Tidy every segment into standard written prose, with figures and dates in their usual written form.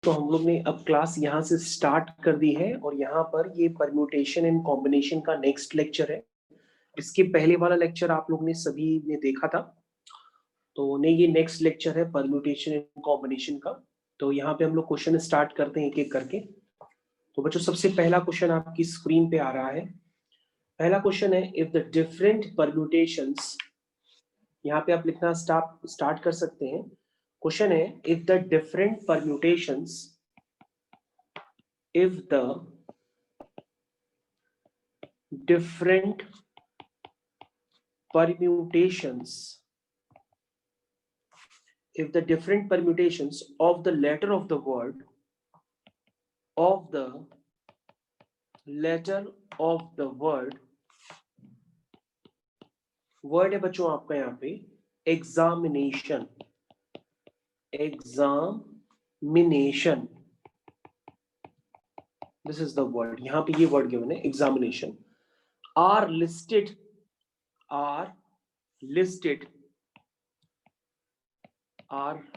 तो हम लोग ने अब क्लास यहाँ से स्टार्ट कर दी है और यहाँ पर ये परम्यूटेशन एंड कॉम्बिनेशन का नेक्स्ट लेक्चर है। इसके पहले वाला लेक्चर आप लोग ने सभी ने देखा था, तो नहीं ये नेक्स्ट लेक्चर है परम्यूटेशन एंड कॉम्बिनेशन का। तो यहाँ पे हम लोग क्वेश्चन स्टार्ट करते हैं एक एक करके। तो बच्चों सबसे पहला क्वेश्चन आपकी स्क्रीन पे आ रहा है। पहला क्वेश्चन है, इफ द डिफरेंट परम्यूटेशंस, यहाँ पे आप लिखना स्टार्ट कर सकते हैं। क्वेश्चन है, if the different permutations, if the different permutations of the letter of the word word है बच्चों आपका यहाँ पे examination, this is the word, यहाँ पे ये वर्ड गिवन है examination, are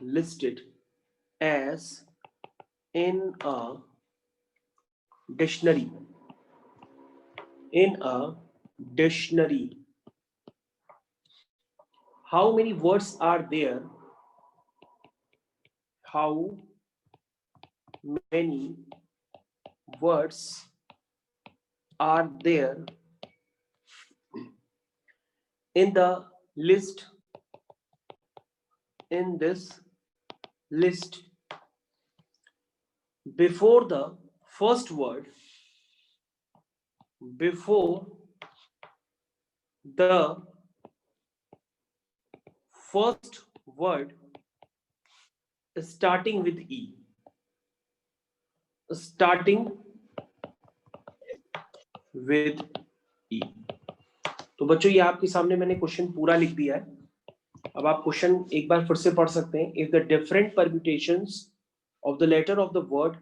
listed as in a dictionary, how many words are there, in this list before the first word starting with E, तो बच्चों ये आपके सामने मैंने क्वेश्चन पूरा लिख दिया है। अब आप क्वेश्चन एक बार फिर से पढ़ सकते हैं। If the different permutations of the letter of the word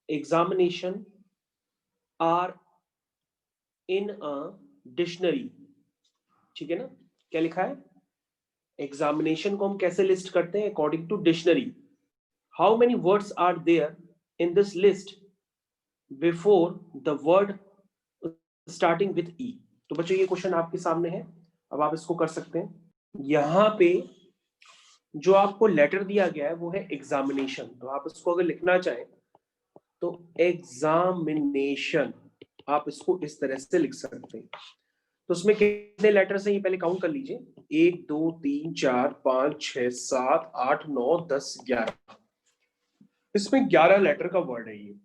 examination are in a dictionary, ठीक है ना, क्या लिखा है, एग्जामिनेशन को हम कैसे लिस्ट करते हैं, according to dictionary. How many words are there in this list before the word starting with E. तो बच्चों ये क्वेश्चन आपके सामने है, अब आप इसको कर सकते हैं। यहाँ पे जो आपको लेटर दिया गया है वो है एग्जामिनेशन, तो आप इसको अगर लिखना चाहें तो एग्जामिनेशन, आप इसको इस तरह से लिख सकते हैं। तो उसमें कितने लेटर्स हैं ये पहले काउंट कर लीजिए, 1 2 3 4 5 6 7 8 9 10 11, इसमें 11 लेटर का वर्ड है ये।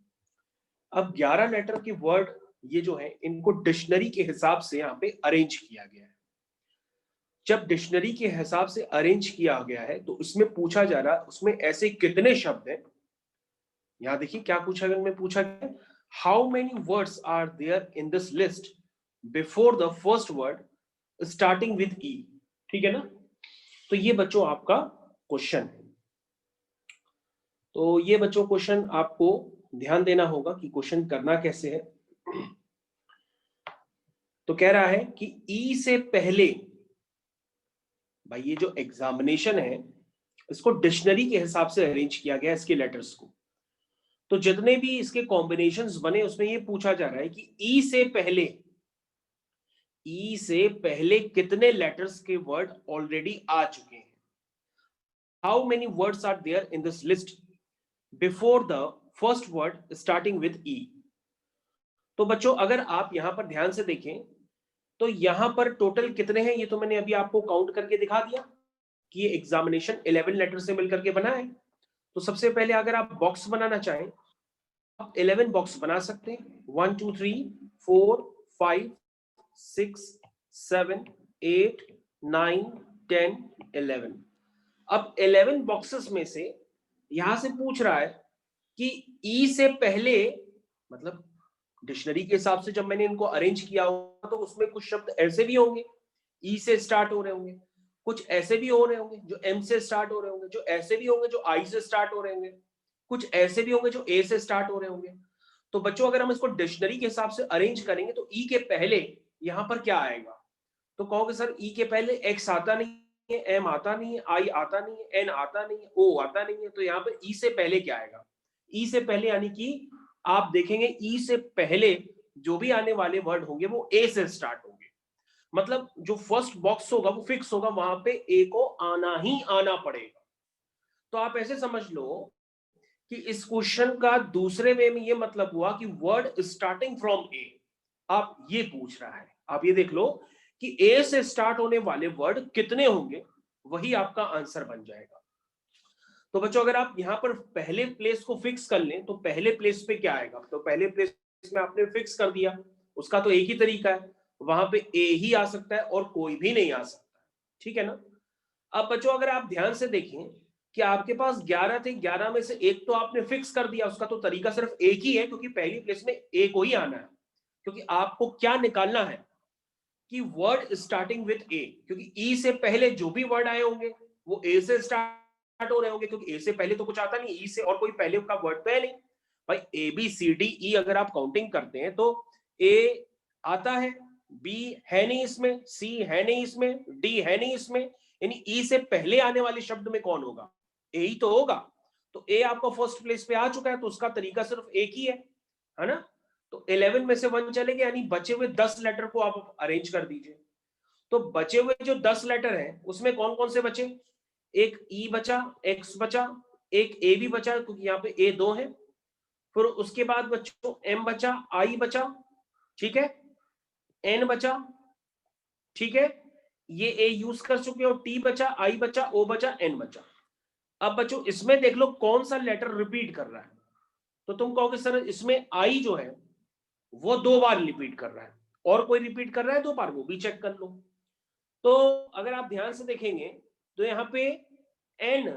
अब 11 लेटर के वर्ड ये जो है इनको डिक्शनरी के हिसाब से यहाँ पे अरेंज किया गया है। जब डिक्शनरी के हिसाब से अरेंज किया गया है तो उसमें पूछा जा रहा है उसमें ऐसे कितने शब्द हैं। यहां देखिए क्या पूछा गया, में पूछा गया how many words are there in this list before the first word starting with E, ठीक है ना। तो ये बच्चों आपका क्वेश्चन है। तो ये बच्चों क्वेश्चन आपको ध्यान देना होगा कि क्वेश्चन करना कैसे है। तो कह रहा है कि ई से पहले, भाई ये जो एग्जामिनेशन है इसको डिक्शनरी के हिसाब से अरेंज किया गया इसके लेटर्स को। तो जितने भी इसके कॉम्बिनेशंस बने उसमें ये पूछा जा रहा है कि ई से पहले कितने लेटर्स के वर्ड ऑलरेडी आ चुके हैं। How many words are there in this list before the first word starting with E. तो बच्चों अगर आप यहां पर ध्यान से देखें तो यहां पर टोटल कितने हैं ये तो मैंने अभी आपको काउंट करके दिखा दिया कि ये एग्जामिनेशन 11 लेटर से मिलकर के बना है। तो सबसे पहले अगर आप बॉक्स बनाना चाहें आप 11 बॉक्स बना सकते हैं, 1 2 3 4 5 6 7 8 9 10 11। अब 11 बॉक्सेस में से यहां से पूछ रहा है कि ई से पहले, मतलब डिक्शनरी के हिसाब से जब मैंने इनको अरेंज किया होगा तो उसमें कुछ शब्द ऐसे भी होंगे ई से स्टार्ट हो रहे होंगे, कुछ ऐसे भी हो रहे होंगे जो एम से स्टार्ट हो रहे होंगे, जो ऐसे भी होंगे जो आई से स्टार्ट हो रहे होंगे, कुछ ऐसे भी होंगे जो ए से स्टार्ट हो रहे होंगे। तो बच्चों अगर हम इसको डिक्शनरी के हिसाब से अरेंज करेंगे तो ई के पहले यहां पर क्या आएगा, तो कहोगे सर ई के पहले एक्स आता नहीं है, एम आता नहीं है, आई आता नहीं है, एन आता नहीं है, ओ आता नहीं है, तो यहाँ पर ई से पहले क्या आएगा, ई से पहले यानी कि आप देखेंगे ई से पहले जो भी आने वाले वर्ड होंगे वो ए से स्टार्ट होंगे, मतलब जो फर्स्ट बॉक्स होगा वो फिक्स होगा, वहां पे ए को आना ही आना पड़ेगा। तो आप ऐसे समझ लो कि इस क्वेश्चन का दूसरे वे में ये मतलब हुआ कि वर्ड स्टार्टिंग फ्रॉम ए आप ये पूछ रहा है। आप ये देख लो कि ए से स्टार्ट होने वाले वर्ड कितने होंगे, वही आपका आंसर बन जाएगा। तो बच्चों अगर आप यहां पर पहले प्लेस को फिक्स कर लें तो पहले प्लेस पे क्या आएगा, तो पहले प्लेस में आपने फिक्स कर दिया, उसका तो एक ही तरीका है, वहां पे ए ही आ सकता है और कोई भी नहीं आ सकता, ठीक है ना। अब बच्चों अगर आप ध्यान से देखें कि आपके पास 11 थे, 11 में से एक तो आपने फिक्स कर दिया, उसका तो तरीका सिर्फ एक ही है, क्योंकि पहली प्लेस में ए को ही आना है, क्योंकि आपको क्या निकालना है कि वर्ड स्टार्टिंग विथ ए, क्योंकि ई से पहले जो भी वर्ड आए होंगे वो ए से स्टार्ट हो रहे होंगे, क्योंकि ए से पहले तो कुछ आता नहीं, ई से और कोई पहले का वर्ड तो है नहीं भाई। A B C D E अगर आप काउंटिंग करते हैं तो ए आता है, बी है नहीं इसमें, सी है नहीं इसमें, डी है नहीं इसमें, यानी ई से पहले आने वाले शब्द में कौन होगा, ए ही तो होगा। तो ए आपका फर्स्ट प्लेस पे आ चुका है, तो उसका तरीका सिर्फ एक ही है ना। तो 11 में से 1 चले गए, यानी बचे हुए 10 लेटर को आप अरेंज कर दीजिए। तो बचे हुए जो 10 लेटर हैं उसमें कौन कौन से बचे, एक ई बचा, एक्स बचा, एक ए भी बचा क्योंकि यहाँ पे ए 2 है, फिर उसके बाद बच्चों एम बचा, आई बचा, ठीक है, एन बचा, ठीक है, ये ए यूज कर चुके हो, टी बचा, आई बचा, ओ बचा, एन बचा। अब बच्चों इसमें देख लो कौन सा लेटर रिपीट कर रहा है, तो तुम कहोगे सर इसमें आई जो है वो 2 बार रिपीट कर रहा है, और कोई रिपीट कर रहा है 2 बार, वो भी चेक कर लो। तो अगर आप ध्यान से देखेंगे तो यहाँ पे एन,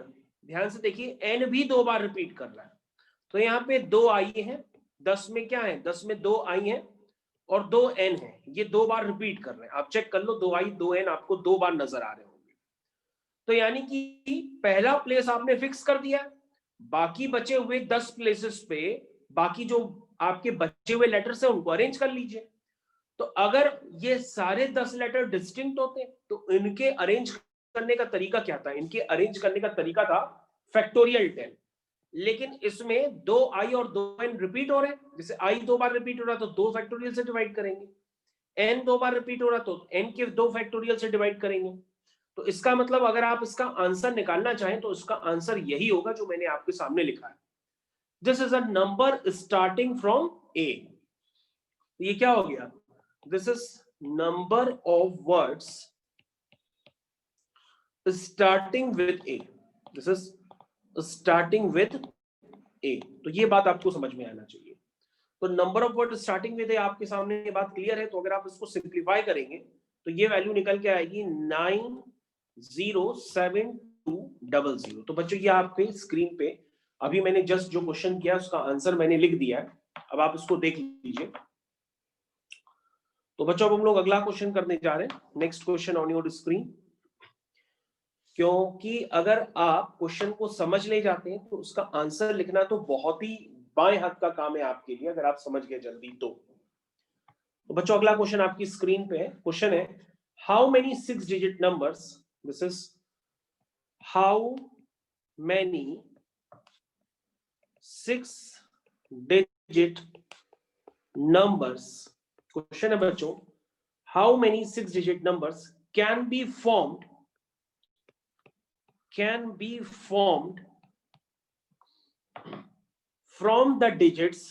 ध्यान से देखिए एन भी 2 बार रिपीट कर रहा है, तो यहाँ पे 2 आई है, 10 में क्या है, 10 में 2 आई है और 2 एन है, ये 2 बार रिपीट कर रहे हैं, आप चेक कर लो 2 आई 2 एन आपको 2 बार नजर आ रहे होंगे। तो यानी कि पहला प्लेस आपने फिक्स कर दिया, बाकी बचे हुए 10 प्लेसेस पे बाकी जो आपके बचे हुए लेटर्स हैं उनको अरेंज कर लीजिए। तो अगर ये सारे 10 लेटर डिस्टिंक्ट होते तो इनके अरेंज करने का तरीका क्या था, इनके अरेंज करने का तरीका था फैक्टोरियल 10, लेकिन इसमें 2 आई और 2 एन रिपीट हो रहे हैं, जैसे आई 2 बार रिपीट हो रहा तो 2 फैक्टोरियल से डिवाइड करेंगे, एन 2 बार रिपीट हो रहा तो एन के 2 फैक्टोरियल से डिवाइड करेंगे। तो इसका मतलब अगर आप इसका आंसर निकालना चाहें तो इसका आंसर यही होगा जो मैंने आपके सामने लिखा है, this is a number starting from A. ये क्या हो गया, this is number of words starting with A, this is starting with A. तो ये बात आपको समझ में आना चाहिए। तो number of word starting with A आपके सामने ये बात क्लियर है। तो अगर आप इसको सिंप्लीफाई करेंगे तो ये वैल्यू निकल के आएगी 907200। तो बच्चों ये आपके स्क्रीन पे अभी मैंने जस्ट जो क्वेश्चन किया उसका आंसर मैंने लिख दिया है, अब आप इसको देख लीजिए। तो बच्चों अब हम लोग अगला क्वेश्चन करने जा रहे हैं, next question on your screen. क्योंकि अगर आप क्वेश्चन को समझ ले जाते हैं तो उसका आंसर लिखना तो बहुत ही बाएं हाथ का काम है आपके लिए, अगर आप समझ गए जल्दी तो बच्चों अगला क्वेश्चन आपकी स्क्रीन पे है। क्वेश्चन है how many 6 digit numbers, this is how many 6 digit numbers, question है बच्चों how many 6 digit numbers can be formed from the digits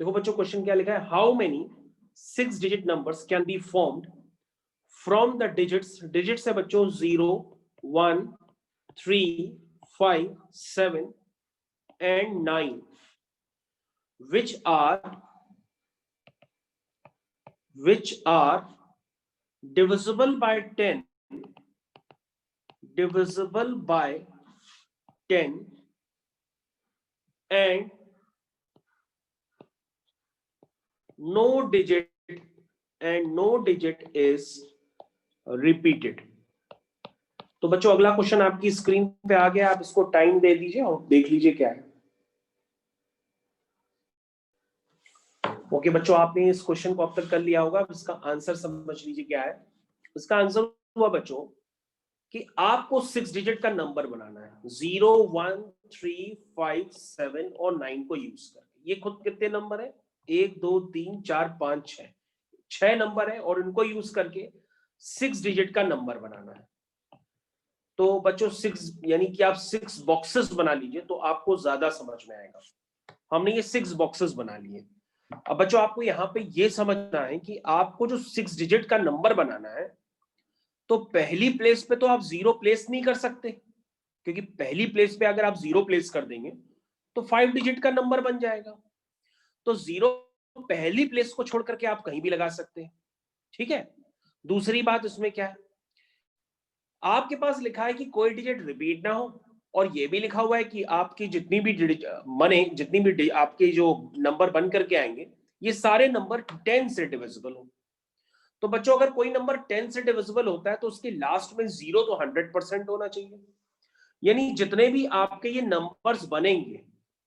देखो बच्चों क्वेश्चन क्या लिखा है, how many 6 digit numbers can be formed from the digits है बच्चों 0 1 3 5 7 and 9 which are divisible by 10 and no digit is repeated। तो बच्चों अगला क्वेश्चन आपकी स्क्रीन पे आ गया, आप इसको टाइम दे दीजिए और देख लीजिए क्या है। ओके बच्चों आपने इस क्वेश्चन को अब तक कर लिया होगा, अब इसका आंसर समझ लीजिए क्या है। इसका आंसर हुआ बच्चों कि आपको 6 डिजिट का नंबर बनाना है, 0, 1, 3, 5, 7 और 9 को यूज करके। ये खुद कितने नंबर है, 1, 2, 3, 4, 5, 6 नंबर है, और इनको यूज करके 6 डिजिट का नंबर बनाना है। तो बच्चों 6 यानी कि आप 6 बॉक्सेस बना लीजिए तो आपको ज्यादा समझ में आएगा। हमने ये 6 बॉक्सेस बना लिए। अब बच्चों आपको यहाँ पे ये समझना है कि आपको जो 6 डिजिट का नंबर बनाना है, तो पहली प्लेस पे तो आप 0 प्लेस नहीं कर सकते, क्योंकि पहली प्लेस पे अगर आप 0 प्लेस कर देंगे तो 5 डिजिट का नंबर बन जाएगा। तो 0 पहली प्लेस को छोड़ करके आप कहीं भी लगा सकते हैं, ठीक है। दूसरी बात इसमें क्या है, आपके पास लिखा है कि कोई डिजिट रिपीट ना हो, और ये भी लिखा हुआ है कि आपकी जितनी भी जितनी भी आपके जो नंबर बन करके आएंगे, ये सारे नंबर 10 से डिविजिबल हो। तो बच्चों अगर कोई नंबर 10 से डिविजिबल होता है तो उसके लास्ट में 0 तो 100% होना चाहिए। यानी जितने भी आपके ये नंबर्स बनेंगे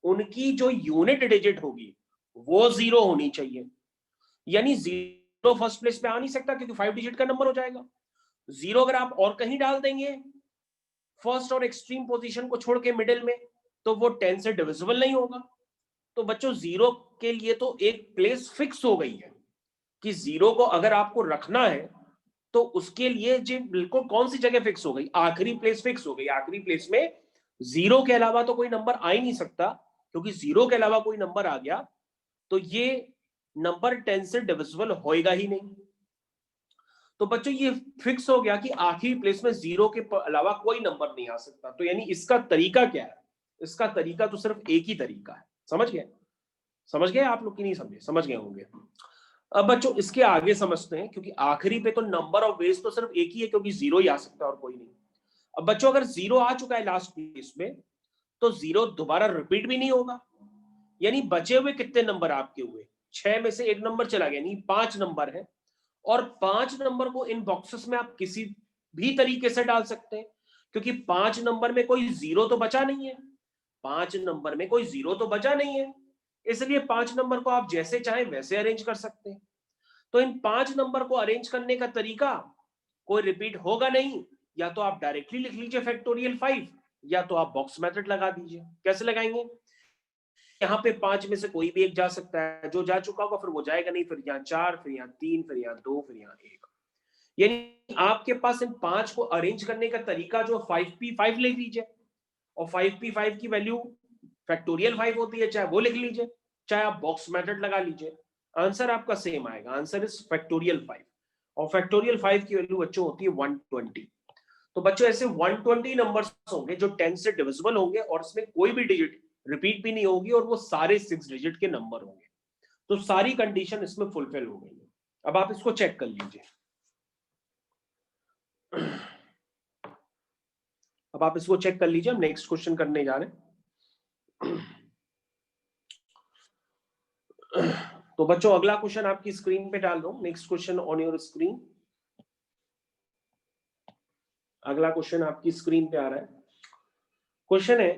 उनकी जो यूनिट डिजिट होगी वो 0 होनी चाहिए। यानी 0 फर्स्ट प्लेस पे आ नहीं सकता, क्योंकि 5 डिजिट का नंबर हो जाएगा। 0 अगर आप और कहीं डाल देंगे फर्स्ट और एक्सट्रीम पोजीशन को छोड़ के मिडिल में, तो वो 10 से डिविजिबल नहीं होगा। तो बच्चों 0 के लिए तो एक प्लेस फिक्स हो गई है कि 0 को अगर आपको रखना है तो उसके लिए जी बिल्कुल कौन सी जगह फिक्स हो गई, आखिरी प्लेस फिक्स हो गई। आखिरी प्लेस में 0 के अलावा तो कोई नंबर आ ही नहीं सकता, क्योंकि 0 के अलावा कोई नंबर आ गया तो ये नंबर 10 से डिविजिबल होएगा ही नहीं। तो बच्चों ये फिक्स हो गया कि आखिरी प्लेस में 0 के अलावा कोई नंबर नहीं आ सकता। तो यानी इसका तरीका क्या है, इसका तरीका तो सिर्फ एक ही तरीका है। समझ गए, समझ गए आप लोग की नहीं समझे, समझ गए होंगे। अब बच्चों इसके आगे समझते हैं, क्योंकि आखिरी पे तो नंबर ऑफ वेज तो सिर्फ एक ही है, क्योंकि 0 ही आ सकता है और कोई नहीं। अब बच्चों अगर 0 आ चुका है लास्ट प्लेस में तो 0 दोबारा रिपीट भी नहीं होगा। यानी बचे हुए कितने नंबर आपके हुए, 6 में से एक नंबर चला गया, यानी 5 नंबर है, और 5 नंबर को इन बॉक्सेस में आप किसी भी तरीके से डाल सकते हैं, क्योंकि 5 नंबर में कोई 0 तो बचा नहीं है। 5 नंबर में कोई 0 तो बचा नहीं है, इसलिए 5 नंबर को आप जैसे चाहें वैसे अरेंज कर सकते हैं। तो इन 5 नंबर को अरेंज करने का तरीका, कोई रिपीट होगा नहीं, या तो आप डायरेक्टली लिख लीजिए फैक्टोरियल 5, या तो आप बॉक्स मेथड लगा दीजिए। कैसे लगाएंगे, यहाँ पे 5 में से कोई भी एक जा सकता है, जो जा चुका होगा फिर वो जाएगा नहीं, फिर यहाँ 4, फिर यहाँ 3, फिर यहाँ 2, फिर यहाँ 1। यानी आपके पास इन 5 को अरेंज करने का तरीका जो 5p5 ले लीजिए, और 5p5 की वैल्यू फैक्टोरियल 5 होती है, चाहे वो लिख लीजिए, चाहे आप बॉक्स मेथड लगा लीजिए, आंसर आपका सेम आएगा। आंसर इज फैक्टोरियल 5, और फैक्टोरियल 5 की वैल्यू बच्चों होती है 120। तो बच्चों ऐसे 120 नंबर्स होंगे जो 10 से डिविजिबल होंगे, और इसमें कोई भी डिजिट रिपीट भी नहीं होगी, और वो सारे 6 डिजिट के नंबर होंगे। तो सारी कंडीशन इसमें फुलफिल हो गई है। अब आप इसको चेक कर लीजिए। अब आप इसको चेक कर लीजिए, हम नेक्स्ट क्वेश्चन करने जा रहे हैं। तो बच्चों अगला क्वेश्चन आपकी स्क्रीन पे डाल रहा हूं, next question on your screen. अगला क्वेश्चन आपकी स्क्रीन पे आ रहा है। क्वेश्चन है,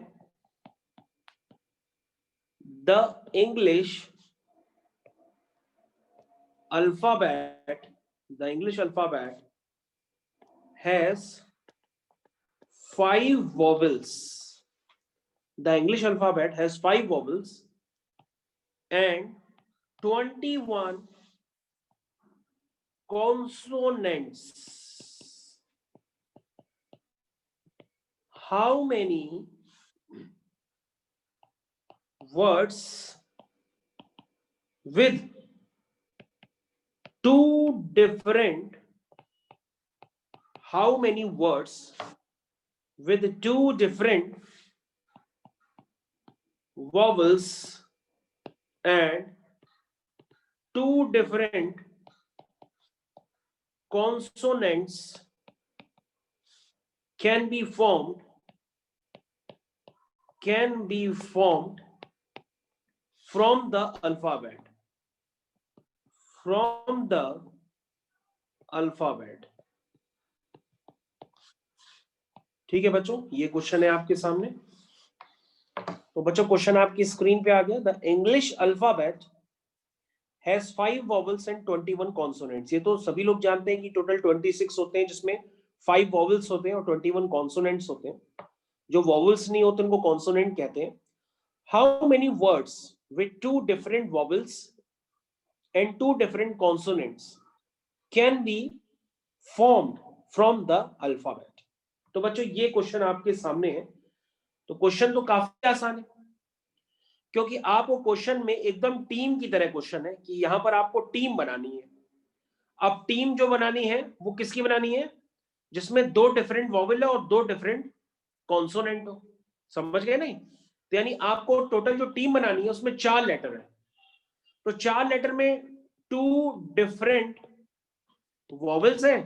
the English alphabet, the English alphabet has 5 vowels. The English alphabet has 5 vowels and 21 consonants. How many words with two different vowels and 2 different consonants can be formed from the alphabet. ठीक है बच्चों, ये question है आपके सामने। तो बच्चों question आपकी स्क्रीन पे आ गया। The English alphabet has 5 vowels and 21 consonants. ये तो सभी लोग जानते हैं कि टोटल 26 होते हैं, जिसमें 5 वॉवल्स होते हैं और 21 कॉन्सोनेंट्स होते हैं। जो वॉवल्स नहीं होते उनको कॉन्सोनेंट कहते हैं। How many words with 2 different vowels and 2 different consonants can be formed from the alphabet? तो बच्चों ये क्वेश्चन आपके सामने है। तो क्वेश्चन तो काफी आसान है, क्योंकि आपको क्वेश्चन में एकदम टीम की तरह क्वेश्चन है कि यहां पर आपको टीम बनानी है। अब टीम जो बनानी है वो किसकी बनानी है? जिसमें 2 डिफरेंट वॉवल है और 2 डिफरेंट कॉन्सोनेंट हो। समझ गए नहीं? तो यानी आपको टोटल जो टीम बनानी है उसमें 4 लेटर है। तो 4 लेटर में 2 डिफरेंट वॉवल्स हैं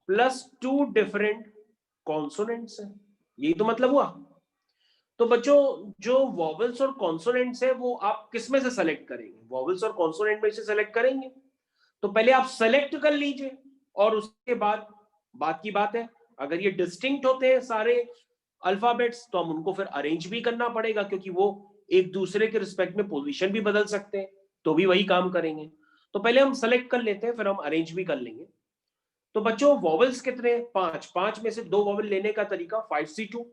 प्लस 2 डिफरेंट कॉन्सोनेंट्स हैं। यही तो मतलब हुआ। तो बच्चों जो वॉवल्स और कॉन्सोनेंट्स है वो आप किस में से सेलेक्ट करेंगे? वॉवल्स और कॉन्सोनेंट में से सेलेक्ट करेंगे। तो पहले आप सेलेक्ट कर लीजिए और उसके बाद बात की बात है। अगर ये डिस्टिंक्ट होते हैं सारे अल्फाबेट्स तो हम उनको फिर अरेंज भी करना पड़ेगा, क्योंकि वो एक दूसरे के रिस्पेक्ट में पोजीशन भी बदल सकते हैं, तो भी वही काम करेंगे। तो पहले हम सेलेक्ट कर लेते हैं, फिर हम अरेंज भी कर लेंगे। तो बच्चों वॉवल्स कितने? 5 में से 2 वॉवल लेने का तरीका 5C2।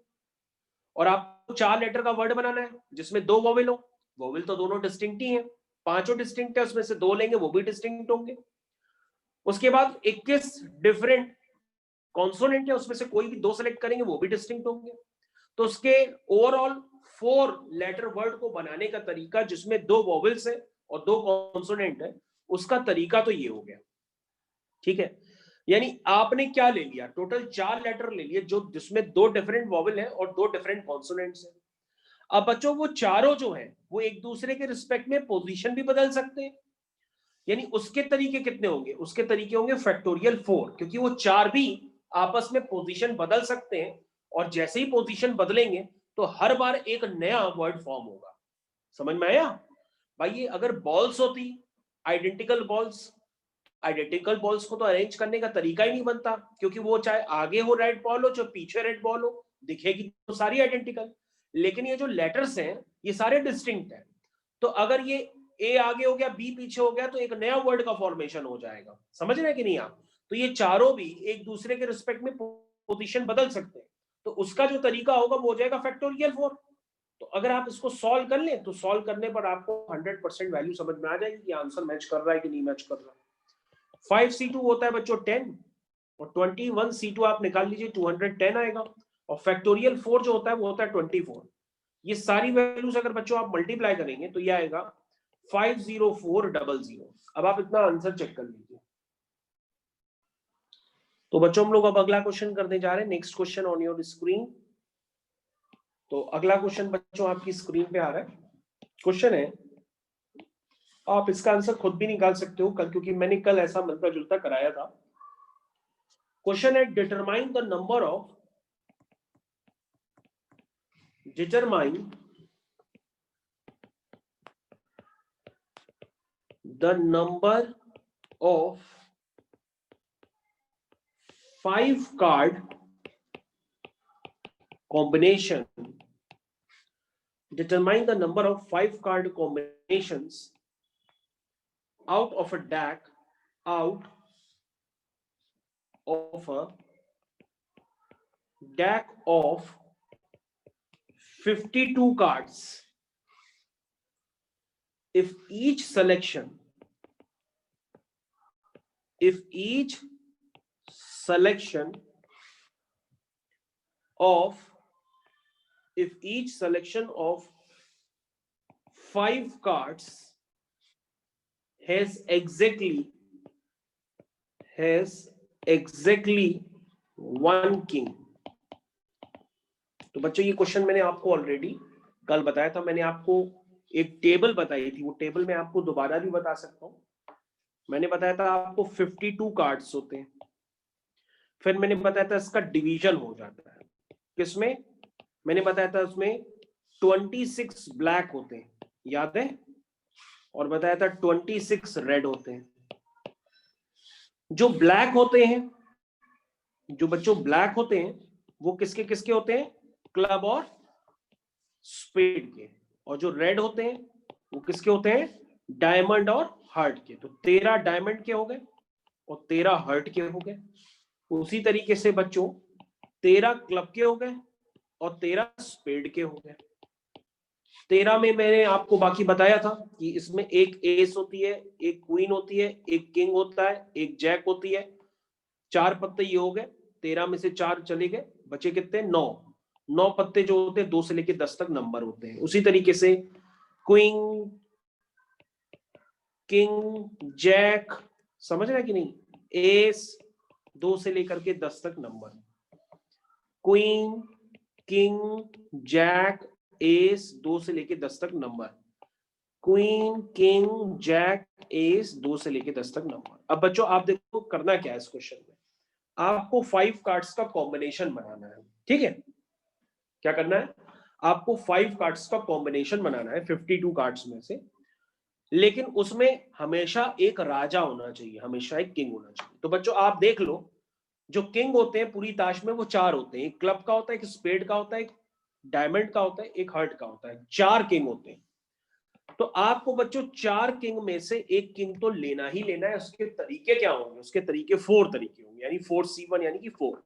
और आपको 4 लेटर का वर्ड बनाना है जिसमें 2 वॉवल हो। वॉवल तो दोनों डिस्टिंक्ट ही हैं, पांचों डिस्टिंक्ट है, उसमें से 2 लेंगे वो भी डिस्टिंक्ट होंगे। उसके बाद 21 डिफरेंट कॉन्सोनेंट है, उसमें से कोई भी 2 सेलेक्ट करेंगे वो भी डिस्टिंक्ट होंगे। तो उसके ओवरऑल 4 लेटर वर्ड को बनाने का तरीका जिसमें 2 वॉवल्स है और 2 कॉन्सोनेंट है, उसका तरीका तो ये हो गया। ठीक है, यानी आपने क्या ले लिया? टोटल 4 लेटर ले लिए जो जिसमें 2 डिफरेंट वॉवल है और 2 डिफरेंट कॉन्सोनेंट्स है। अब बच्चों वो चारों जो है वो एक दूसरे के रिस्पेक्ट में पोजीशन भी बदल सकते हैं। यानी उसके तरीके कितने होंगे? उसके तरीके होंगे फैक्टोरियल 4, क्योंकि वो 4 भी आपस में पोजीशन बदल सकते हैं। और जैसे ही पोजीशन बदलेंगे तो हर बार एक नया वर्ड फॉर्म होगा। समझ में आया भाई? ये अगर बॉल्स होती आइडेंटिकल बॉल्स, आइडेंटिकल बॉल्स को तो अरेंज करने का तरीका ही नहीं बनता, क्योंकि वो चाहे आगे हो रेड बॉल हो चाहे पीछे रेड बॉल हो, दिखेगी तो सारी आइडेंटिकल। लेकिन ये जो लेटर्स हैं ये सारे डिस्टिंक्ट हैं। तो अगर ये ए आगे हो गया बी पीछे हो गया तो एक नया वर्ड का फॉर्मेशन हो जाएगा। समझ रहे हैं कि नहीं आप? तो ये चारों भी एक दूसरे के रिस्पेक्ट में पोजीशन बदल सकते हैं। तो उसका जो तरीका होगा वो हो जाएगा फैक्टोरियल 4। तो अगर आप इसको सॉल्व कर लें तो सॉल्व करने पर आपको 100% वैल्यू समझ में आ जाएगी कि आंसर मैच कर रहा है कि नहीं मैच कर रहा। 5C2 होता है बच्चों 10 और 21C2 आप निकाल लीजिए 210 आएगा। और फैक्टोरियल 4 जो होता है वो होता है 24। ये सारी वैल्यूज अगर बच्चों आप मल्टीप्लाई करेंगे तो ये आएगा 50400। अब आप इतना आंसर चेक कर लीजिए। तो बच्चों हम लोग अब अगला क्वेश्चन करने जा रहे हैं। Next question on your screen. तो अगला क्वेश्चन बच्चों आपकी स्क्रीन पे आ रहा है। क्वेश्चन है, आप इसका आंसर खुद भी निकाल सकते हो कल, क्योंकि मैंने कल ऐसा मिलता जुलता कराया था। क्वेश्चन है, determine the number of five card combination. Determine the number of 5 card combinations out of a deck of 52 cards. If each selection of 5 cards has exactly 1 king. तो बच्चों ये क्वेश्चन मैंने आपको ऑलरेडी कल बताया था। मैंने आपको एक टेबल बताई थी, वो टेबल मैं आपको दोबारा भी बता सकता हूं। मैंने बताया था आपको 52 कार्ड्स होते हैं। फिर मैंने बताया था इसका डिवीजन हो जाता है किसमें? मैंने बताया था उसमें 26 ब्लैक होते हैं, याद है? और बताया था 26 रेड होते हैं। जो ब्लैक होते हैं, जो बच्चों ब्लैक होते हैं वो किसके किसके होते हैं? क्लब और स्पेड के। और जो रेड होते हैं वो किसके होते हैं? डायमंड और हार्ट के, तो 13 डायमंड के हो गए और 13 हार्ट के हो गए। उसी तरीके से बच्चों 13 क्लब के हो गए और 13 स्पेड के हो गए। 13 में मैंने आपको बाकी बताया था कि इसमें एक एस होती है, एक क्वीन होती है, एक किंग होता है, एक जैक होती है। 4 पत्ते ये हो गए, 13 में से 4 चले गए, बचे कितने? 9। 9 पत्ते जो होते हैं 2 से लेकर 10 तक नंबर होते हैं। उसी तरीके से क्वीन, किंग, जैक, समझ रहे कि नहीं? एस 2 से लेकर के 10 तक number, queen, king, jack, ace 2 से लेके 10 तक number, queen, king, jack, ace 2 से लेके 10 तक नंबर। अब बच्चों आप देखो करना क्या है इस क्वेश्चन में, आपको 5 कार्ड्स का कॉम्बिनेशन बनाना है। ठीक है, क्या करना है? आपको 5 कार्ड्स का कॉम्बिनेशन बनाना है 52 कार्ड्स में से, लेकिन उसमें हमेशा एक राजा होना चाहिए, हमेशा एक किंग होना चाहिए। तो बच्चों आप देख लो, जो किंग होते हैं पूरी ताश में वो 4 होते हैं, एक क्लब का होता है, एक स्पेड का होता है, एक डायमंड का होता है, एक हार्ट का होता है। 4 किंग होते हैं। तो आपको बच्चों 4 किंग में से एक किंग तो लेना ही लेना है। उसके तरीके क्या होंगे? उसके तरीके 4 तरीके होंगे, यानी 4C1 यानी कि 4,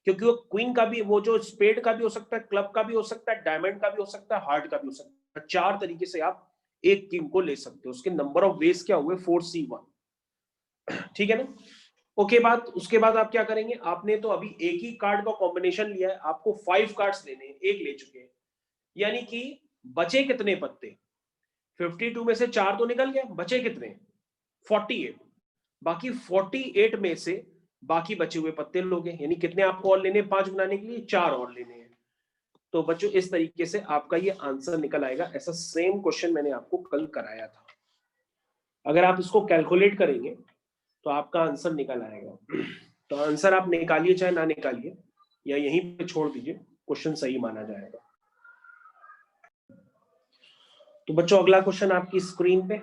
क्योंकि वो क्वीन का भी, वो जो स्पेड का भी हो सकता है, क्लब का भी हो सकता है, डायमंड का भी हो सकता है, हार्ट का भी हो सकता है। 4 तरीके से आप एक किंग को ले सकते हो। उसके नंबर ऑफ वेज क्या हुए? 4C1। ठीक है ना? ओके बात। उसके बाद आप क्या करेंगे? आपने तो अभी एक ही कार्ड का कॉम्बिनेशन लिया है, आपको 5 कार्ड्स लेने हैं, एक ले चुके हैं, यानी कि बचे कितने पत्ते? 52 में से 4 तो निकल गए, बचे कितने? 48। बाकी 48 में से बाकी बचे हुए पत्ते लोगे, यानी कितने आपको और लेने? 5 बनाने के लिए 4 और लेने हैं। तो बच्चों इस तरीके से आपका ये आंसर निकल आएगा। ऐसा सेम क्वेश्चन मैंने आपको कल कराया था। अगर आप इसको कैलकुलेट करेंगे तो आपका आंसर निकल आएगा। तो आंसर आप निकालिए चाहे ना निकालिए, या यहीं पे छोड़ दीजिए, क्वेश्चन सही माना जाएगा। तो बच्चों अगला क्वेश्चन आपकी स्क्रीन पे,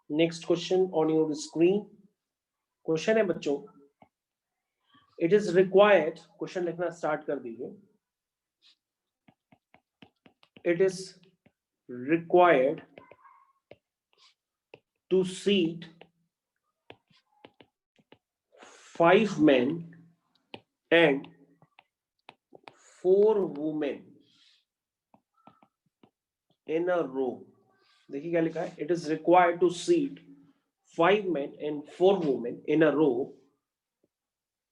next question on your screen. Question है बच्चों, इट इज रिक्वायर्ड, क्वेश्चन लिखना स्टार्ट कर दीजिए। It is required to seat 5 men and 4 women in a row। देखिए क्या लिखा है, it is required to seat 5 men and 4 women in a row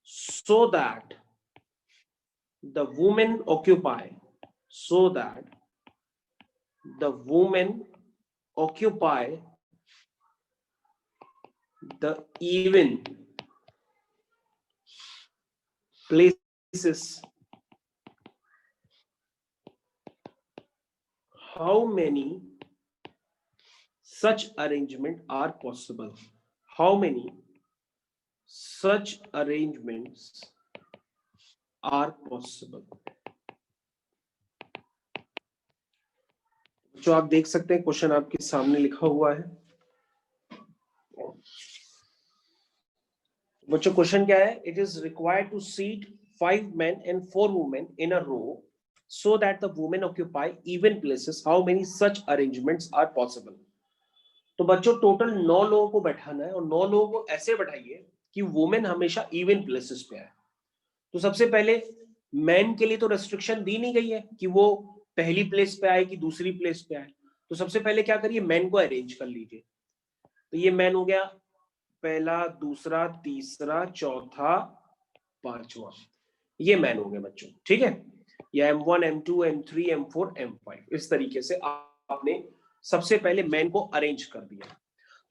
so that the women occupy the even places। How many such arrangements are possible? How many such arrangements are possible? जो आप देख सकते हैं question आपके सामने लिखा हुआ है। बच्चों क्वेश्चन क्या है? It is required to seat 5 men and 4 women in a row so that the women occupy even places। How many such arrangements are possible? तो बच्चों टोटल 9 लोगों को बैठाना है, और 9 लोगों को ऐसे बैठाइए कि वुमेन हमेशा इवन प्लेसेस पे आए। तो सबसे पहले मैन के लिए तो रेस्ट्रिक्शन दी नहीं गई है कि वो पहली प्लेस पे आए कि दूसरी प्लेस पे आए। तो सबसे पहले क्या करिए, मैन को अरेंज कर लीजिए। तो ये मैन हो गया, पहला, दूसरा, तीसरा, चौथा, पांचवा, ये मैन हो गए बच्चों। ठीक है, या M1, M2, M3, M4, M5, इस तरीके से आपने सबसे पहले मैन को अरेंज कर दिया।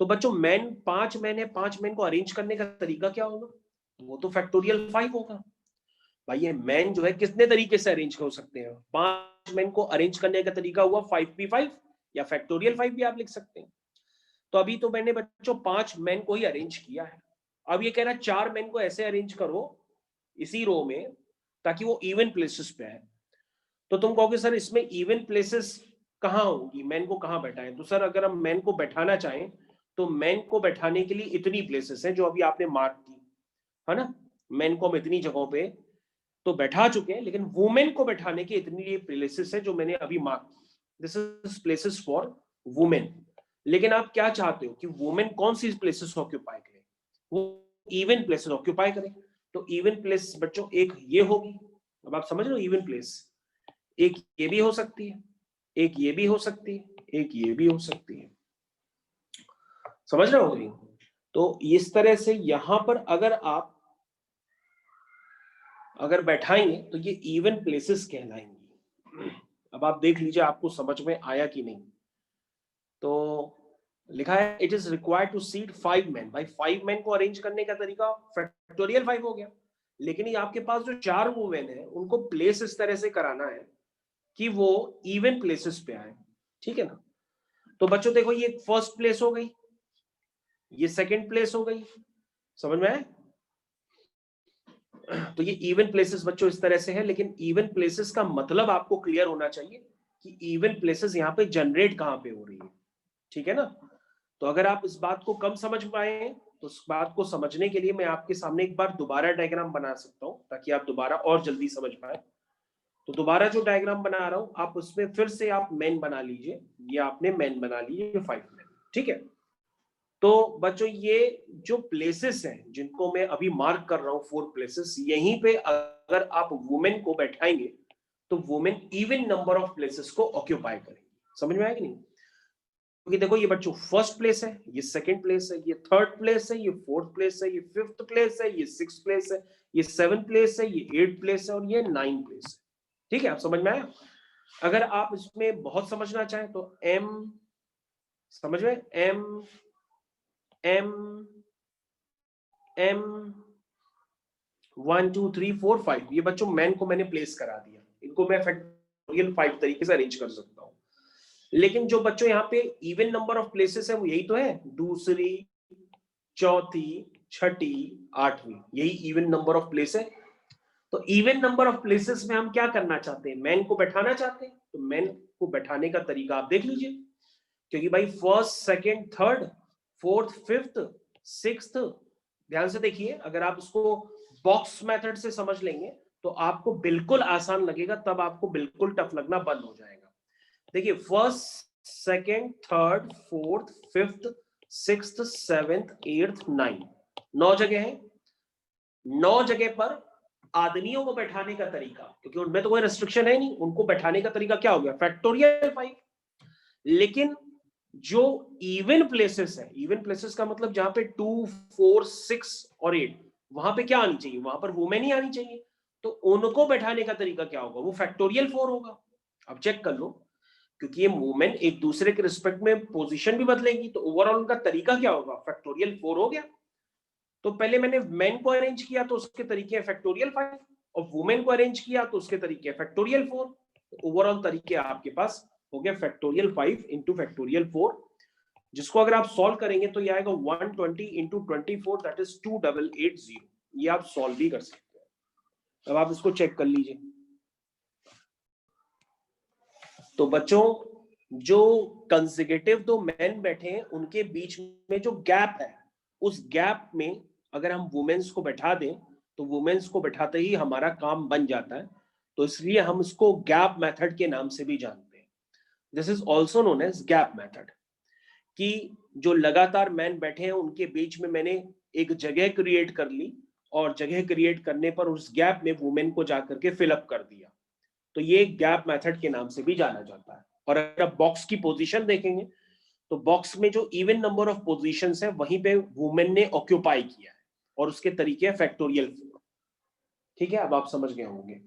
तो बच्चों मैन 5 मैन है, 5 मैन को अरेंज करने का तरीका क्या होगा? वो तो फैक्टोरियल 5 होगा। भाई ये मैन जो है कितने तरीके से अरेंज हो सकते हैं? 5 मैन को अरेंज करने का तरीका हुआ 5p5, या फैक्टोरियल 5 भी आप लिख सकते हैं। तो अभी तो मैंने बच्चों 5 मैन को ही अरेंज किया है। अब ये कह रहा है 4 मैन को ऐसे अरेंज करो इसी रो में ताकि वो इवन प्लेसेस पे आए। तो तुम कहोगे सर इसमें इवन प्लेसेस कहाँ होंगी, मैन को कहाँ बैठाएं? तो सर अगर हम मैन को बैठाना चाहें तो मैन को बैठाने के लिए इतनी प्लेसेस हैं जो अभी आपने मार्क की है ना। मैन को हम इतनी जगहों पे तो बैठा चुके हैं, लेकिन वुमेन को बैठाने की इतनी प्लेसेस है जो मैंने अभी मार्क की। This is places for women. लेकिन आप क्या चाहते हो कि वुमेन कौन सी प्लेसेस ऑक्यूपाई करे, वो इवन प्लेसेस ऑक्यूपाई करे। तो इवन प्लेस बच्चों एक ये होगी, अब आप समझ रहे हो, इवन प्लेस एक ये भी हो सकती है, एक ये भी हो सकती है, एक ये भी हो सकती है, समझ रहे हो नहीं? तो इस तरह से यहां पर अगर बैठाएंगे तो ये इवन प्लेसेस कहलाएंगी। अब आप देख लीजिए आपको समझ में आया कि नहीं। तो लिखा है it is required to seat 5 men। भाई 5 men को अरेंज करने का तरीका फैक्टोरियल 5 हो गया, लेकिन ये आपके पास जो 4 वुमेन है उनको प्लेस इस तरह से कराना है कि वो इवन प्लेसेस पे आए, ठीक है ना। तो बच्चों देखो ये फर्स्ट प्लेस हो गई, ये सेकंड प्लेस हो गई, समझ में आया। तो ये इवन प्लेसेस बच्चों इस तरह से है, लेकिन इवन प्लेसेस का मतलब आपको क्लियर होना चाहिए कि इवन प्लेसेस यहाँ पे जनरेट कहाँ पे हो रही है, ठीक है ना। तो अगर आप इस बात को कम समझ पाए तो उस बात को समझने के लिए मैं आपके सामने एक बार दोबारा डायग्राम बना सकता हूँ ताकि आप दोबारा और जल्दी समझ पाए। तो दोबारा जो डायग्राम बना रहा हूं आप उसमें फिर से आप मैन बना लीजिए, ये आपने मैन बना लिए 5 मैन, ठीक है। तो बच्चों ये जो प्लेसेस हैं जिनको मैं अभी मार्क कर रहा हूं 4 प्लेसेस, यहीं पे अगर आप वुमेन को बैठाएंगे तो women even number of places को ऑक्यूपाई करेंगे, समझ में आएगी नहीं। क्योंकि देखो ये बच्चों फर्स्ट प्लेस है, ये सेकंड प्लेस है, ये थर्ड प्लेस है, ये फोर्थ प्लेस है, ये फिफ्थ प्लेस है, ये सिक्स्थ प्लेस है, ये सेवंथ प्लेस है, ये एट्थ प्लेस है और ये 9th प्लेस है, ठीक है। आप समझ में आया। अगर आप इसमें बहुत समझना चाहें तो एम, समझ में, एम एम एम 1 2 3 4 5, ये बच्चों मैन को मैंने प्लेस करा दिया, इनको मैं फैक्टोरियल 5 तरीके से अरेंज कर सकता हूं। लेकिन जो बच्चों यहाँ पे इवन नंबर ऑफ प्लेसेस है वो यही तो है, दूसरी, चौथी, छठी, आठवीं, यही इवन नंबर ऑफ प्लेस है। तो इवन नंबर ऑफ प्लेसेस में हम क्या करना चाहते हैं, मैन को बैठाना चाहते हैं। तो मैन को बैठाने का तरीका आप देख लीजिए, क्योंकि भाई first, second, third, fourth, fifth, sixth, ध्यान से देखिए, अगर आप इसको बॉक्स मेथड से समझ लेंगे तो आपको बिल्कुल आसान लगेगा, तब आपको बिल्कुल टफ लगना बंद हो जाएगा। देखिए first, second, third, fourth, fifth, sixth, seventh, eighth, 9 जगह है। 9 जगह पर आदमियों को बैठाने का तरीका, क्योंकि उनमें तो कोई रेस्ट्रिक्शन है नहीं, उनको बैठाने का तरीका क्या हो गया, फैक्टोरियल 5। लेकिन जो इवन प्लेसेस है, इवन प्लेसेस का मतलब जहां पे 2 4 6 और 8, वहां पे क्या आनी चाहिए, वहां पर वुमेन ही आनी चाहिए। तो उनको बैठाने का तरीका क्या होगा, वो फैक्टोरियल 4 होगा। अब चेक कर लो, क्योंकि ये वुमेन एक दूसरे के रिस्पेक्ट में पोजीशन भी बदलेंगी, तो ओवरऑल उनका तरीका क्या होगा, फैक्टोरियल 4 हो गया। तो पहले मैंने मेन को अरेंज किया तो उसके तरीके फैक्टोरियल 5, और वुमेन को अरेंज किया तो उसके तरीके फैक्टोरियल 4। ओवरऑल तरीके आपके पास हो गया फैक्टोरियल 5 इंटू फैक्टोरियल 4, जिसको अगर आप सॉल्व करेंगे तो ये आएगा 120 इंटू 24, दैट इज 2880। ये आप सॉल्व भी कर सकते हैं। अब आप इसको चेक कर लीजिए। तो बच्चों जो कंसेक्यूटिव दो मैन बैठे हैं उनके बीच में जो गैप है, उस गैप में अगर हम वुमेन्स को बैठा दें तो वुमेन्स को बैठाते ही हमारा काम बन जाता है। तो इसलिए हम इसको गैप मेथड के नाम से भी जानते हैं। This is also known age gap method, कि जो लगातार मैन बैठे हैं उनके बीच में मैंने एक जगह क्रिएट कर ली, और जगह क्रिएट करने पर उस गैप में वुमेन को जाकर के फिलअप कर दिया। तो ये गैप मेथड के नाम से भी जाना जाता है। और अगर आप बॉक्स की पोजीशन देखेंगे तो बॉक्स में जो इवन नंबर ऑफ पोजीशंस है वहीं पे वुमेन ने ऑक्यूपाई किया है, और उसके तरीके फैक्टोरियल 4। ठीक है, अब आप समझ गए होंगे।